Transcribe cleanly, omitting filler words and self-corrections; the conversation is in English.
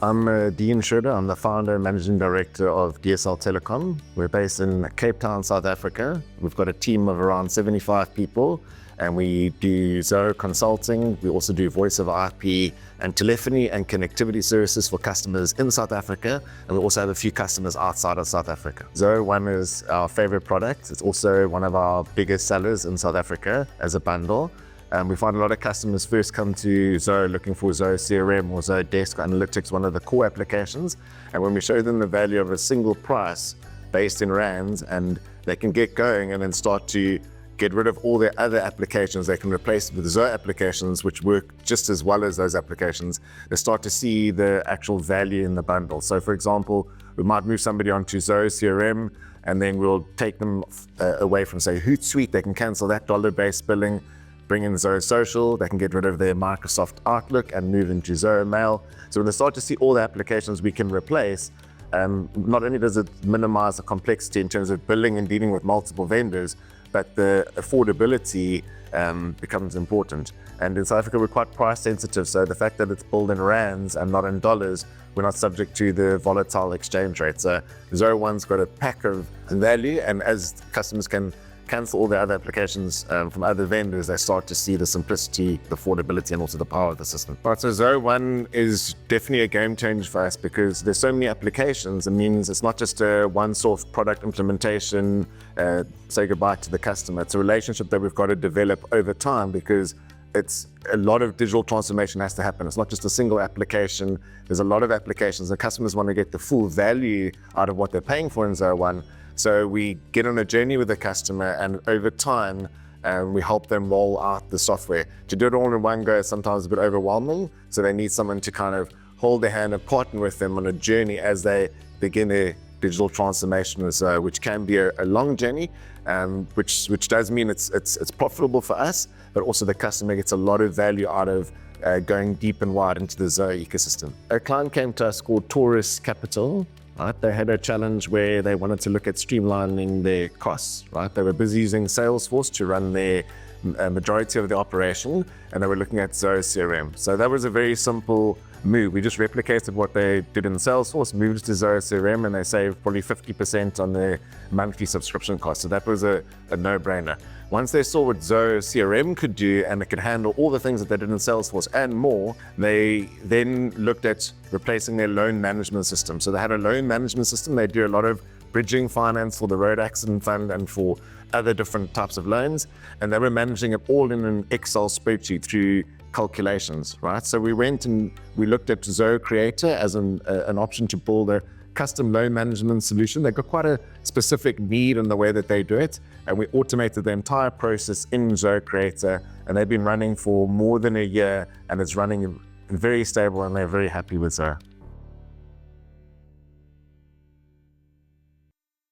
I'm Dean Schreuder. I'm the founder and managing director of DSL Telecom. We're based in Cape Town, South Africa. We've got a team of around 75 people, and we do Zoho consulting. We also do voice over IP and telephony and connectivity services for customers in South Africa, and we also have a few customers outside of South Africa. Zoho One is our favorite product. It's also one of our biggest sellers in South Africa as a bundle. We find a lot of customers first come to Zoho looking for Zoho CRM or Zoho Desk Analytics, one of the core applications. And when we show them the value of a single price based in rands, and they can get going and then start to get rid of all their other applications, they can replace it with Zoho applications which work just as well as those applications. They start to see the actual value in the bundle. So for example, we might move somebody onto Zoho CRM, and then we'll take them away from, say, Hootsuite. They can cancel that dollar-based billing, bring in Zoho Social. They can get rid of their Microsoft Outlook and move into Zoho Mail. So when they start to see all the applications we can replace, not only does it minimize the complexity in terms of billing and dealing with multiple vendors, but the affordability becomes important. And in South Africa, we're quite price sensitive. So the fact that it's billed in rands and not in dollars, we're not subject to the volatile exchange rate. So Zoho One's got a pack of value, and as customers can cancel all the other applications from other vendors, they start to see the simplicity, the affordability, and also the power of the system. Right, so Zoho One is definitely a game changer for us because there's so many applications. It means it's not just a one-source product implementation, say goodbye to the customer. It's a relationship that we've got to develop over time because it's a lot of digital transformation has to happen. It's not just a single application. There's a lot of applications, and customers want to get the full value out of what they're paying for in Zoho One. So we get on a journey with the customer, and over time, we help them roll out the software. To do it all in one go is sometimes a bit overwhelming, so they need someone to kind of hold their hand and partner with them on a journey as they begin their digital transformation, which can be a long journey, which does mean it's profitable for us, but also the customer gets a lot of value out of going deep and wide into the Zoho ecosystem. A client came to us called Taurus Capital. Right? They had a challenge where they wanted to look at streamlining their costs. Right? They were busy using Salesforce to run their majority of the operation, and they were looking at Zoho CRM. So that was a very simple move. We just replicated what they did in Salesforce, moved to Zoho CRM, and they saved probably 50% on their monthly subscription cost. So that was a no-brainer. Once they saw what Zoho CRM could do, and it could handle all the things that they did in Salesforce and more, they then looked at replacing their loan management system. So they had a loan management system. They do a lot of bridging finance for the road accident fund and for other different types of loans. And they were managing it all in an Excel spreadsheet through calculations, right? So we went and we looked at Zoho Creator as an option to build a custom loan management solution. They've got quite a specific need in the way that they do it, and we automated the entire process in Zoho Creator, and they've been running for more than a year, and it's running very stable, and they're very happy with Zoho.